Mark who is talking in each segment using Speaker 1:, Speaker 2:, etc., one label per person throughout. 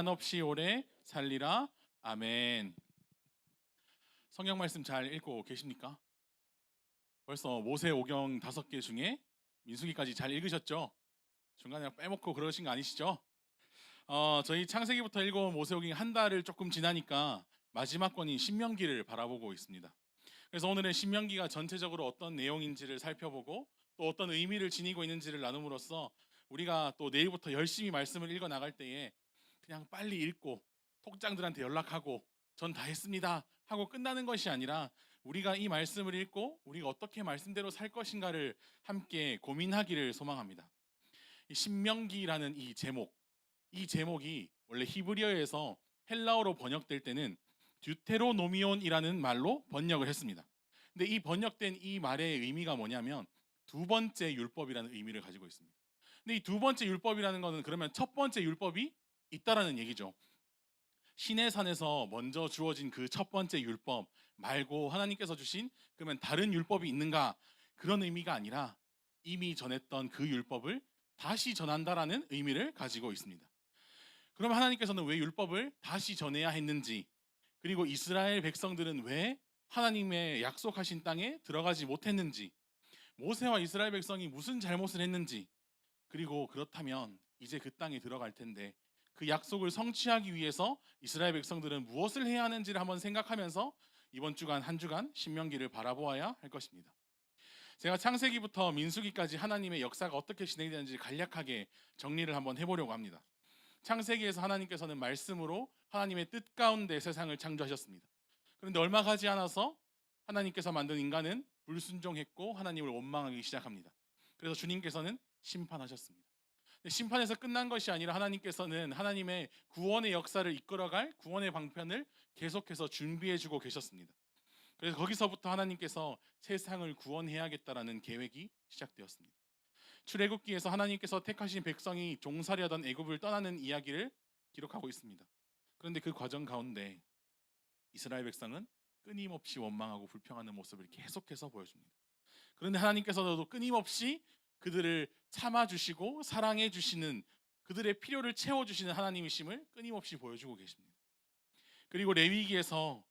Speaker 1: 한없이 오래 살리라. 아멘. 성경 말씀 잘 읽고 계십니까? 벌써 모세오경 5개 중에 민수기까지 잘 읽으셨죠? 중간에 빼먹고 그러신 거 아니시죠? 저희 창세기부터 읽어온 모세오경 한 달을 조금 지나니까 마지막 권인 신명기를 바라보고 있습니다. 그래서 오늘은 신명기가 전체적으로 어떤 내용인지를 살펴보고 또 어떤 의미를 지니고 있는지를 나눔으로써 우리가 또 내일부터 열심히 말씀을 읽어 나갈 때에 그냥 빨리 읽고 톡장들한테 연락하고 전 다 했습니다 하고 끝나는 것이 아니라 우리가 이 말씀을 읽고 우리가 어떻게 말씀대로 살 것인가를 함께 고민하기를 소망합니다. 이 신명기라는 이 제목이 원래 히브리어에서 헬라어로 번역될 때는 듀테로노미온이라는 말로 번역을 했습니다. 근데 이 번역된 이 말의 의미가 뭐냐면 두 번째 율법이라는 의미를 가지고 있습니다. 근데 이 두 번째 율법이라는 것은 그러면 첫 번째 율법이 있다라는 얘기죠. 시내산에서 먼저 주어진 그 첫 번째 율법 말고 하나님께서 주신 그러면 다른 율법이 있는가, 그런 의미가 아니라 이미 전했던 그 율법을 다시 전한다라는 의미를 가지고 있습니다. 그럼 하나님께서는 왜 율법을 다시 전해야 했는지, 그리고 이스라엘 백성들은 왜 하나님의 약속하신 땅에 들어가지 못했는지, 모세와 이스라엘 백성이 무슨 잘못을 했는지, 그리고 그렇다면 이제 그 땅에 들어갈 텐데 그 약속을 성취하기 위해서 이스라엘 백성들은 무엇을 해야 하는지를 한번 생각하면서 이번 주간 한 주간 신명기를 바라보아야 할 것입니다. 제가 창세기부터 민수기까지 하나님의 역사가 어떻게 진행되는지 간략하게 정리를 한번 해보려고 합니다. 창세기에서 하나님께서는 말씀으로 하나님의 뜻 가운데 세상을 창조하셨습니다. 그런데 얼마 가지 않아서 하나님께서 만든 인간은 불순종했고 하나님을 원망하기 시작합니다. 그래서 주님께서는 심판하셨습니다. 심판에서 끝난 것이 아니라 하나님께서는 하나님의 구원의 역사를 이끌어갈 구원의 방편을 계속해서 준비해주고 계셨습니다. 그래서 거기서부터 하나님께서 세상을 구원해야겠다라는 계획이 시작되었습니다. 출애굽기에서 하나님께서 택하신 백성이 종살이하던 애굽을 떠나는 이야기를 기록하고 있습니다. 그런데 그 과정 가운데 이스라엘 백성은 끊임없이 원망하고 불평하는 모습을 계속해서 보여줍니다. 그런데 하나님께서도 끊임없이 그들을 참아주시고 사랑해주시는, 그들의 필요를 채워주시는 하나님이심을 끊임없이 보여주고 계십니다. 그리고 레위기에서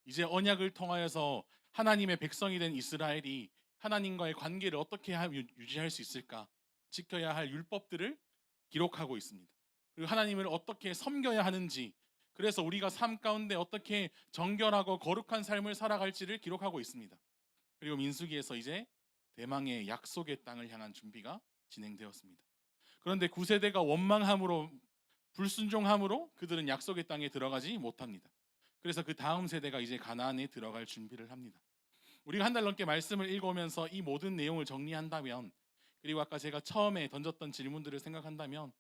Speaker 1: 이제 언약을 통하여서 하나님의 백성이 된 이스라엘이 하나님과의 관계를 어떻게 유지할 수 있을까, 지켜야 할 율법들을 기록하고 있습니다. 그리고 하나님을 어떻게 섬겨야 하는지, 그래서 우리가 삶 가운데 어떻게 정결하고 거룩한 삶을 살아갈지를 기록하고 있습니다. 그리고 민수기에서 이제 대망의 약속의 땅을 향한 준비가 진행되었습니다. 그런데 9세대가 원망함으로, 불순종함으로 그들은 약속의 땅에 들어가지 못합니다. 그래서 그 다음 세대가 이제 가나안에 들어갈 준비를 합니다. 우리가 한 달 넘게 말씀을 읽어오면서 이 모든 내용을 정리한다면, 그리고 아까 제가 처음에 던졌던 질문들을 생각한다면,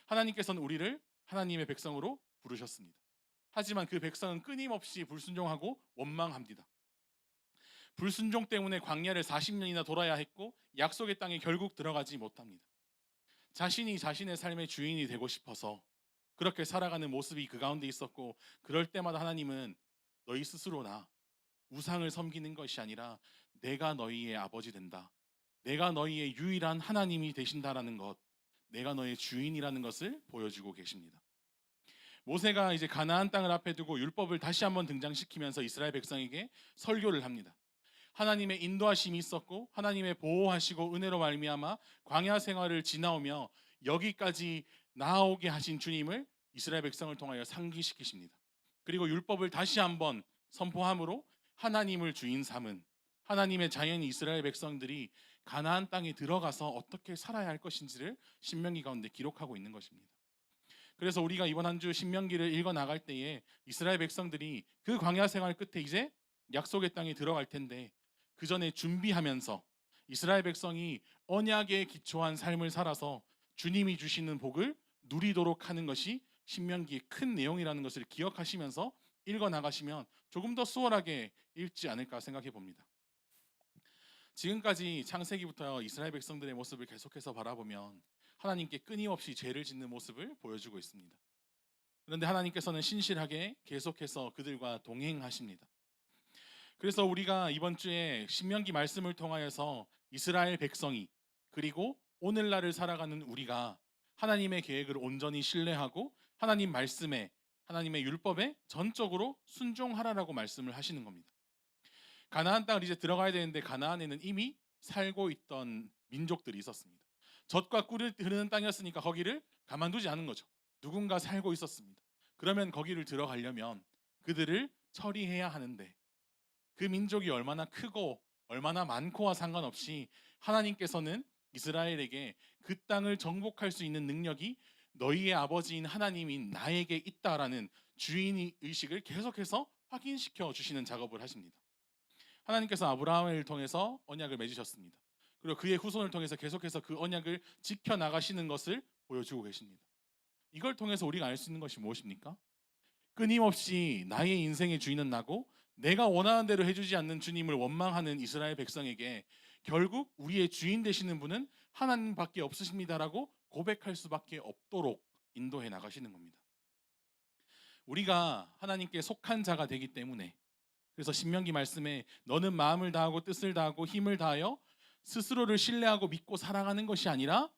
Speaker 1: 하나님께서는 우리를 하나님의 백성으로 부르셨습니다. 하지만 그 백성은 끊임없이 불순종하고 원망합니다. 불순종 때문에 광야를 40년이나 돌아야 했고 약속의 땅에 결국 들어가지 못합니다. 자신이 자신의 삶의 주인이 되고 싶어서 그렇게 살아가는 모습이 그 가운데 있었고, 그럴 때마다 하나님은 너희 스스로나 우상을 섬기는 것이 아니라 내가 너희의 아버지 된다, 내가 너희의 유일한 하나님이 되신다라는 것, 내가 너의 주인이라는 것을 보여주고 계십니다. 모세가 이제 가나안 땅을 앞에 두고 율법을 다시 한번 등장시키면서 이스라엘 백성에게 설교를 합니다. 하나님의 인도하심이 있었고 하나님의 보호하시고 은혜로 말미암아 광야 생활을 지나오며 여기까지 나아오게 하신 주님을 이스라엘 백성을 통하여 상기시키십니다. 그리고 율법을 다시 한번 선포함으로 하나님을 주인 삼은 하나님의 자연인 이스라엘 백성들이 가나안 땅에 들어가서 어떻게 살아야 할 것인지를 신명기 가운데 기록하고 있는 것입니다. 그래서 우리가 이번 한 주 신명기를 읽어 나갈 때에 이스라엘 백성들이 그 광야 생활 끝에 이제 약속의 땅에 들어갈 텐데, 그 전에 준비하면서 이스라엘 백성이 언약에 기초한 삶을 살아서 주님이 주시는 복을 누리도록 하는 것이 신명기의 큰 내용이라는 것을 기억하시면서 읽어 나가시면 조금 더 수월하게 읽지 않을까 생각해 봅니다. 지금까지 창세기부터 이스라엘 백성들의 모습을 계속해서 바라보면 하나님께 끊임없이 죄를 짓는 모습을 보여주고 있습니다. 그런데 하나님께서는 신실하게 계속해서 그들과 동행하십니다. 그래서 우리가 이번 주에 신명기 말씀을 통하여서 이스라엘 백성이, 그리고 오늘날을 살아가는 우리가 하나님의 계획을 온전히 신뢰하고 하나님 말씀에, 하나님의 율법에 전적으로 순종하라라고 말씀을 하시는 겁니다. 가나안 땅을 이제 들어가야 되는데 가나안에는 이미 살고 있던 민족들이 있었습니다. 젖과 꿀이 흐르는 땅이었으니까 거기를 가만두지 않은 거죠. 누군가 살고 있었습니다. 그러면 거기를 들어가려면 그들을 처리해야 하는데, 그 민족이 얼마나 크고 얼마나 많고와 상관없이 하나님께서는 이스라엘에게 그 땅을 정복할 수 있는 능력이 너희의 아버지인 하나님인 나에게 있다라는 주인 의식을 계속해서 확인시켜 주시는 작업을 하십니다. 하나님께서 아브라함을 통해서 언약을 맺으셨습니다. 그리고 그의 후손을 통해서 계속해서 그 언약을 지켜 나가시는 것을 보여주고 계십니다. 이걸 통해서 우리가 알 수 있는 것이 무엇입니까? 끊임없이 나의 인생의 주인은 나고 내가 원하는 대로 해주지 않는 주님을 원망하는 이스라엘 백성에게 결국 우리의 주인 되시는 분은 하나님밖에 없으십니다라고 고백할 수밖에 없도록 인도해 나가시는 겁니다. 우리가 하나님께 속한 자가 되기 때문에, 그래서 신명기 말씀에 너는 마음을 다하고 뜻을 다하고 힘을 다하여 스스로를 신뢰하고 믿고 사랑하는 것이 아니라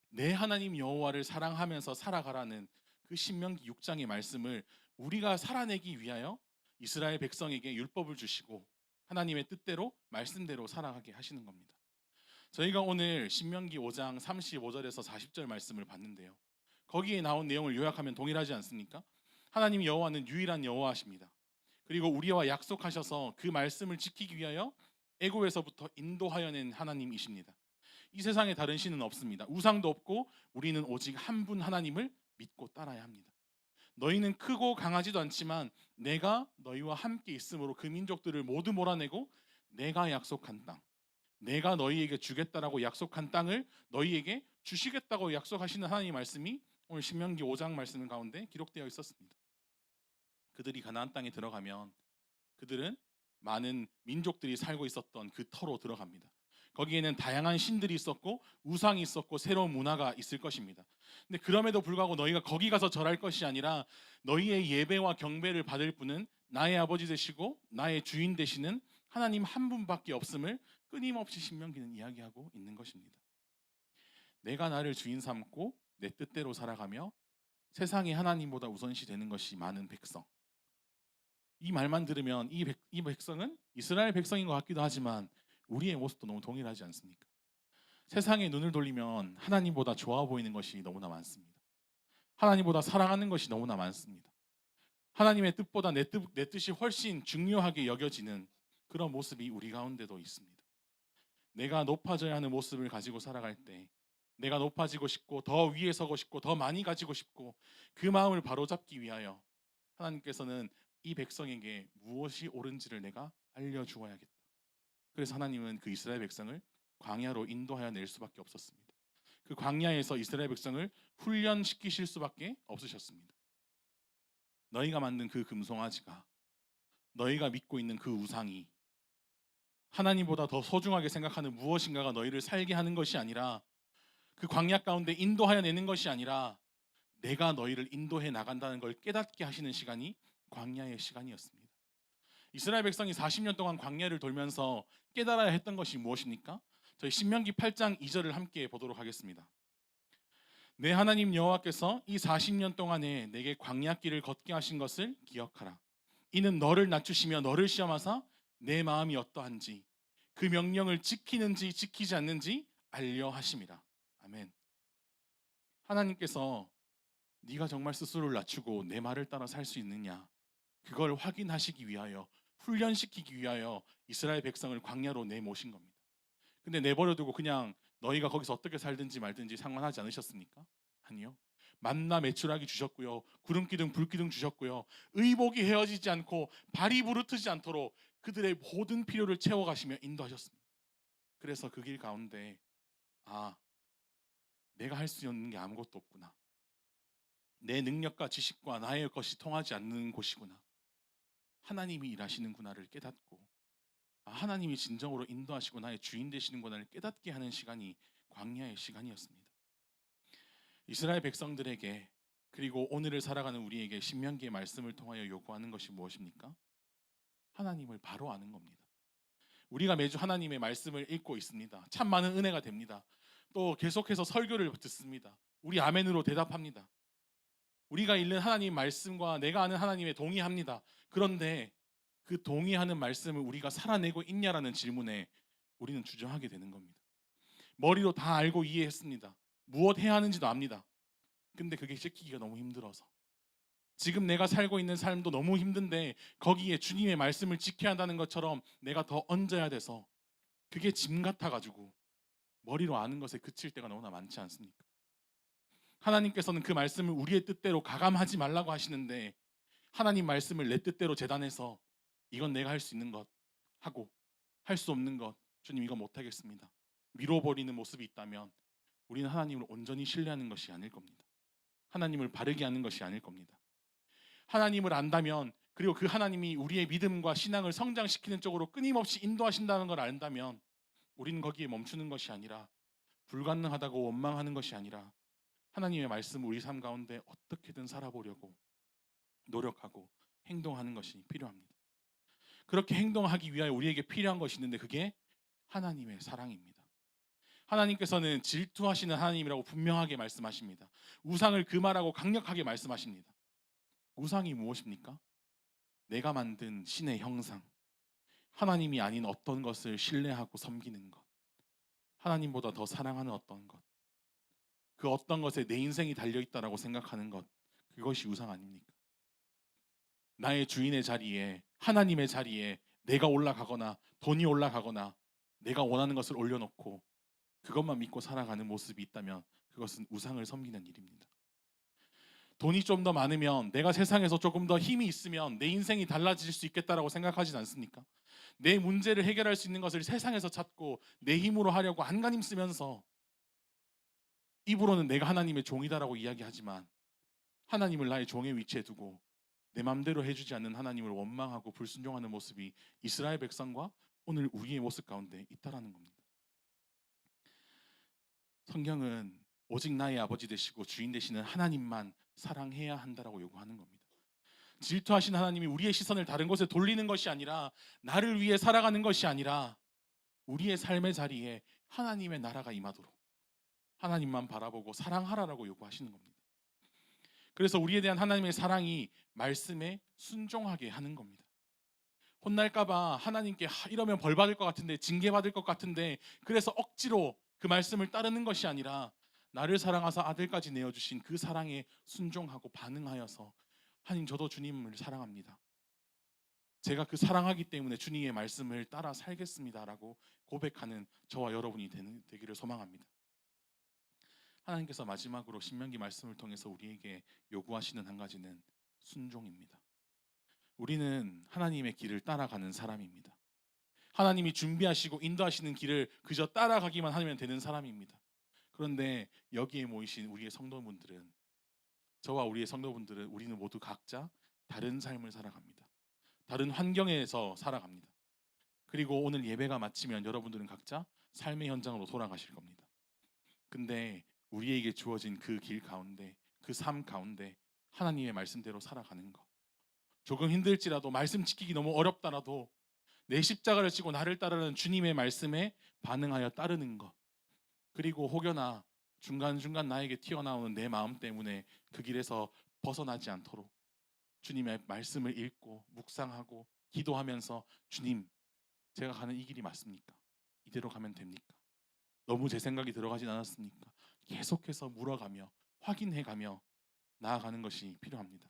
Speaker 1: 내 하나님 여호와를 사랑하면서 살아가라는 그 신명기 6장의 말씀을 우리가 살아내기 위하여 이스라엘 백성에게 율법을 주시고 하나님의 뜻대로 말씀대로 살아가게 하시는 겁니다. 저희가 오늘 신명기 5장 35절에서 40절 말씀을 봤는데요, 거기에 나온 내용을 요약하면 동일하지 않습니까? 하나님 여호와는 유일한 여호와십니다. 그리고 우리와 약속하셔서 그 말씀을 지키기 위하여 애굽에서부터 인도하여 낸 하나님이십니다. 이 세상에 다른 신은 없습니다. 우상도 없고 우리는 오직 한 분 하나님을 믿고 따라야 합니다. 너희는 크고 강하지도 않지만 내가 너희와 함께 있으므로 그 민족들을 모두 몰아내고 내가 약속한 땅, 내가 너희에게 주겠다라고 약속한 땅을 너희에게 주시겠다고 약속하시는 하나님의 말씀이 오늘 신명기 5장 말씀 가운데 기록되어 있었습니다. 그들이 가나안 땅에 들어가면 그들은 많은 민족들이 살고 있었던 그 터로 들어갑니다. 거기에는 다양한 신들이 있었고 우상이 있었고 새로운 문화가 있을 것입니다. 근데 그럼에도 불구하고 너희가 거기 가서 절할 것이 아니라 너희의 예배와 경배를 받을 분은 나의 아버지 되시고 나의 주인 되시는 하나님 한 분밖에 없음을 끊임없이 신명기는 이야기하고 있는 것입니다. 내가 나를 주인 삼고 내 뜻대로 살아가며 세상이 하나님보다 우선시 되는 것이 많은 백성. 이 말만 들으면 이 백성은 이스라엘 백성인 것 같기도 하지만 우리의 모습도 너무 동일하지 않습니까? 세상에 눈을 돌리면 하나님보다 좋아 보이는 것이 너무나 많습니다. 하나님보다 사랑하는 것이 너무나 많습니다. 하나님의 뜻보다 내 뜻이 훨씬 중요하게 여겨지는 그런 모습이 우리 가운데도 있습니다. 내가 높아져야 하는 모습을 가지고 살아갈 때, 내가 높아지고 싶고 더 위에 서고 싶고 더 많이 가지고 싶고 그 마음을 바로잡기 위하여 하나님께서는 이 백성에게 무엇이 옳은지를 내가 알려주어야겠다. 그래서 하나님은 그 이스라엘 백성을 광야로 인도하여 낼 수밖에 없었습니다. 그 광야에서 이스라엘 백성을 훈련시키실 수밖에 없으셨습니다. 너희가 만든 그 금송아지가, 너희가 믿고 있는 그 우상이 하나님보다 더 소중하게 생각하는 무엇인가가 너희를 살게 하는 것이 아니라, 그 광야 가운데 인도하여 내는 것이 아니라 내가 너희를 인도해 나간다는 걸 깨닫게 하시는 시간이 광야의 시간이었습니다. 이스라엘 백성이 40년 동안 광야를 돌면서 깨달아야 했던 것이 무엇입니까? 저희 신명기 8장 2절을 함께 보도록 하겠습니다. 내 하나님 여호와께서 이 40년 동안에 내게 광야길을 걷게 하신 것을 기억하라. 이는 너를 낮추시며 너를 시험하사 내 마음이 어떠한지 그 명령을 지키는지 지키지 않는지 알려 하심이라. 아멘. 하나님께서 네가 정말 스스로를 낮추고 내 말을 따라 살 수 있느냐, 그걸 확인하시기 위하여, 훈련시키기 위하여 이스라엘 백성을 광야로 내모신 겁니다. 근데 내버려두고 그냥 너희가 거기서 어떻게 살든지 말든지 상관하지 않으셨습니까? 아니요. 만나 메추라기 주셨고요, 구름기둥 불기둥 주셨고요, 의복이 헤어지지 않고 발이 부르트지 않도록 그들의 모든 필요를 채워가시며 인도하셨습니다. 그래서 그 길 가운데 내가 할 수 있는 게 아무것도 없구나, 내 능력과 지식과 나의 것이 통하지 않는 곳이구나, 하나님이 일하시는구나를 깨닫고 하나님이 진정으로 인도하시고 나의 주인 되시는구나를 깨닫게 하는 시간이 광야의 시간이었습니다. 이스라엘 백성들에게, 그리고 오늘을 살아가는 우리에게 신명기의 말씀을 통하여 요구하는 것이 무엇입니까? 하나님을 바로 아는 겁니다. 우리가 매주 하나님의 말씀을 읽고 있습니다. 참 많은 은혜가 됩니다. 또 계속해서 설교를 듣습니다. 우리 아멘으로 대답합니다. 우리가 읽는 하나님 말씀과 내가 아는 하나님에 동의합니다. 그런데 그 동의하는 말씀을 우리가 살아내고 있냐라는 질문에 우리는 주저하게 되는 겁니다. 머리로 다 알고 이해했습니다. 무엇 해야 하는지도 압니다. 근데 그게 지키기가 너무 힘들어서, 지금 내가 살고 있는 삶도 너무 힘든데 거기에 주님의 말씀을 지켜야 한다는 것처럼 내가 더 얹어야 돼서 그게 짐 같아가지고 머리로 아는 것에 그칠 때가 너무나 많지 않습니까? 하나님께서는 그 말씀을 우리의 뜻대로 가감하지 말라고 하시는데, 하나님 말씀을 내 뜻대로 재단해서 이건 내가 할 수 있는 것 하고 할 수 없는 것, 주님 이거 못하겠습니다, 밀어버리는 모습이 있다면 우리는 하나님을 온전히 신뢰하는 것이 아닐 겁니다. 하나님을 바르게 하는 것이 아닐 겁니다. 하나님을 안다면, 그리고 그 하나님이 우리의 믿음과 신앙을 성장시키는 쪽으로 끊임없이 인도하신다는 걸 안다면 우리는 거기에 멈추는 것이 아니라, 불가능하다고 원망하는 것이 아니라 하나님의 말씀을 우리 삶 가운데 어떻게든 살아보려고 노력하고 행동하는 것이 필요합니다. 그렇게 행동하기 위하여 우리에게 필요한 것이 있는데 그게 하나님의 사랑입니다. 하나님께서는 질투하시는 하나님이라고 분명하게 말씀하십니다. 우상을 금하라고 강력하게 말씀하십니다. 우상이 무엇입니까? 내가 만든 신의 형상, 하나님이 아닌 어떤 것을 신뢰하고 섬기는 것, 하나님보다 더 사랑하는 어떤 것, 그 어떤 것에 내 인생이 달려있다라고 생각하는 것, 그것이 우상 아닙니까? 나의 주인의 자리에, 하나님의 자리에 내가 올라가거나 돈이 올라가거나 내가 원하는 것을 올려놓고 그것만 믿고 살아가는 모습이 있다면 그것은 우상을 섬기는 일입니다. 돈이 좀 더 많으면, 내가 세상에서 조금 더 힘이 있으면 내 인생이 달라질 수 있겠다라고 생각하진 않습니까? 내 문제를 해결할 수 있는 것을 세상에서 찾고 내 힘으로 하려고 안간힘 쓰면서 입으로는 내가 하나님의 종이다라고 이야기하지만 하나님을 나의 종의 위치에 두고 내 맘대로 해주지 않는 하나님을 원망하고 불순종하는 모습이 이스라엘 백성과 오늘 우리의 모습 가운데 있다라는 겁니다. 성경은 오직 나의 아버지 되시고 주인 되시는 하나님만 사랑해야 한다라고 요구하는 겁니다. 질투하신 하나님이 우리의 시선을 다른 곳에 돌리는 것이 아니라, 나를 위해 살아가는 것이 아니라 우리의 삶의 자리에 하나님의 나라가 임하도록 하나님만 바라보고 사랑하라라고 요구하시는 겁니다. 그래서 우리에 대한 하나님의 사랑이 말씀에 순종하게 하는 겁니다. 혼날까봐 하나님께 이러면 벌 받을 것 같은데, 징계 받을 것 같은데, 그래서 억지로 그 말씀을 따르는 것이 아니라 나를 사랑하사 아들까지 내어주신 그 사랑에 순종하고 반응하여서, 하나님 저도 주님을 사랑합니다, 제가 그 사랑하기 때문에 주님의 말씀을 따라 살겠습니다라고 고백하는 저와 여러분이 되기를 소망합니다. 하나님께서 마지막으로 신명기 말씀을 통해서 우리에게 요구하시는 한 가지는 순종입니다. 우리는 하나님의 길을 따라가는 사람입니다. 하나님이 준비하시고 인도하시는 길을 그저 따라가기만 하면 되는 사람입니다. 그런데 여기에 모이신 우리의 성도분들은, 저와 우리의 성도분들은, 우리는 모두 각자 다른 삶을 살아갑니다. 다른 환경에서 살아갑니다. 그리고 오늘 예배가 마치면 여러분들은 각자 삶의 현장으로 돌아가실 겁니다. 근데 우리에게 주어진 그 길 가운데, 그 삶 가운데 하나님의 말씀대로 살아가는 것, 조금 힘들지라도, 말씀 지키기 너무 어렵다라도 내 십자가를 지고 나를 따르는 주님의 말씀에 반응하여 따르는 것, 그리고 혹여나 중간중간 나에게 튀어나오는 내 마음 때문에 그 길에서 벗어나지 않도록 주님의 말씀을 읽고 묵상하고 기도하면서, 주님 제가 가는 이 길이 맞습니까? 이대로 가면 됩니까? 너무 제 생각이 들어가진 않았습니까? 계속해서 물어가며 확인해가며 나아가는 것이 필요합니다.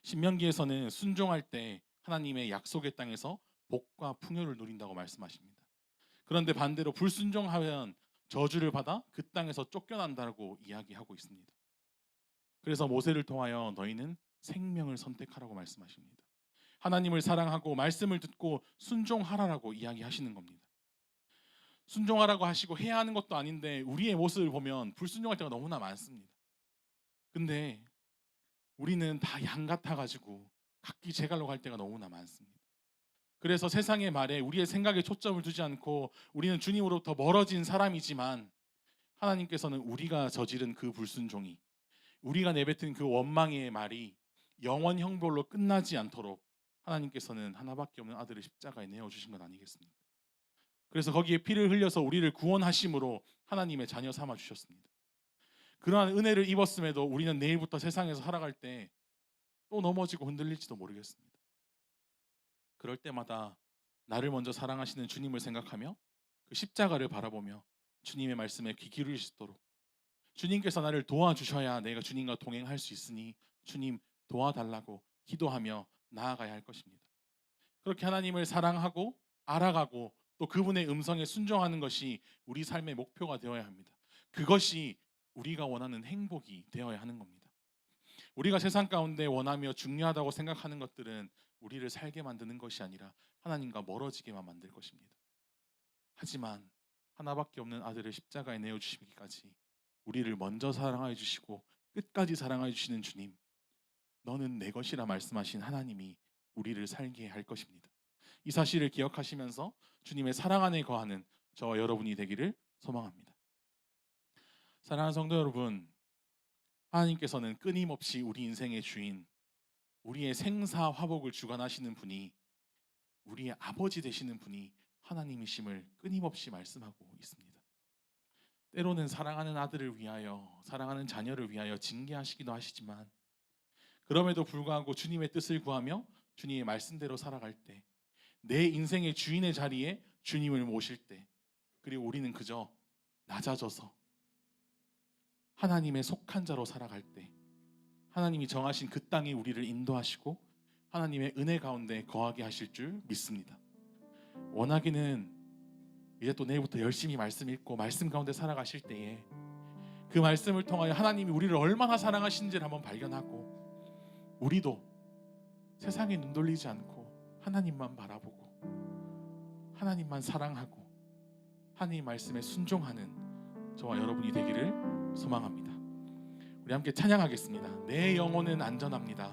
Speaker 1: 신명기에서는 순종할 때 하나님의 약속의 땅에서 복과 풍요를 누린다고 말씀하십니다. 그런데 반대로 불순종하면 저주를 받아 그 땅에서 쫓겨난다고 이야기하고 있습니다. 그래서 모세를 통하여 너희는 생명을 선택하라고 말씀하십니다. 하나님을 사랑하고 말씀을 듣고 순종하라라고 이야기하시는 겁니다. 순종하라고 하시고 해야 하는 것도 아닌데 우리의 모습을 보면 불순종할 때가 너무나 많습니다. 근데 우리는 다 양 같아가지고 각기 제갈로 갈 때가 너무나 많습니다. 그래서 세상의 말에 우리의 생각에 초점을 두지 않고 우리는 주님으로부터 멀어진 사람이지만, 하나님께서는 우리가 저지른 그 불순종이, 우리가 내뱉은 그 원망의 말이 영원 형벌로 끝나지 않도록 하나님께서는 하나밖에 없는 아들을 십자가에 내어주신 건 아니겠습니까? 그래서 거기에 피를 흘려서 우리를 구원하심으로 하나님의 자녀 삼아 주셨습니다. 그러한 은혜를 입었음에도 우리는 내일부터 세상에서 살아갈 때 또 넘어지고 흔들릴지도 모르겠습니다. 그럴 때마다 나를 먼저 사랑하시는 주님을 생각하며 그 십자가를 바라보며 주님의 말씀에 귀 기울일 수 있도록, 주님께서 나를 도와주셔야 내가 주님과 동행할 수 있으니 주님 도와달라고 기도하며 나아가야 할 것입니다. 그렇게 하나님을 사랑하고 알아가고 또 그분의 음성에 순종하는 것이 우리 삶의 목표가 되어야 합니다. 그것이 우리가 원하는 행복이 되어야 하는 겁니다. 우리가 세상 가운데 원하며 중요하다고 생각하는 것들은 우리를 살게 만드는 것이 아니라 하나님과 멀어지게만 만들 것입니다. 하지만 하나밖에 없는 아들을 십자가에 내어주시기까지 우리를 먼저 사랑하여 주시고 끝까지 사랑하여 주시는 주님, 너는 내 것이라 말씀하신 하나님이 우리를 살게 할 것입니다. 이 사실을 기억하시면서 주님의 사랑 안에 거하는 저와 여러분이 되기를 소망합니다. 사랑하는 성도 여러분, 하나님께서는 끊임없이 우리 인생의 주인, 우리의 생사 화복을 주관하시는 분이, 우리의 아버지 되시는 분이 하나님이심을 끊임없이 말씀하고 있습니다. 때로는 사랑하는 아들을 위하여, 사랑하는 자녀를 위하여 징계하시기도 하시지만, 그럼에도 불구하고 주님의 뜻을 구하며 주님의 말씀대로 살아갈 때, 내 인생의 주인의 자리에 주님을 모실 때, 그리고 우리는 그저 낮아져서 하나님의 속한 자로 살아갈 때, 하나님이 정하신 그 땅에 우리를 인도하시고 하나님의 은혜 가운데 거하게 하실 줄 믿습니다. 원하기는 이제 또 내일부터 열심히 말씀 읽고 말씀 가운데 살아가실 때에 그 말씀을 통하여 하나님이 우리를 얼마나 사랑하시는지를 한번 발견하고, 우리도 세상에 눈 돌리지 않고 하나님만 바라보고 하나님만 사랑하고 하나님 말씀에 순종하는 저와 여러분이 되기를 소망합니다. 우리 함께 찬양하겠습니다. 내 영혼은 안전합니다.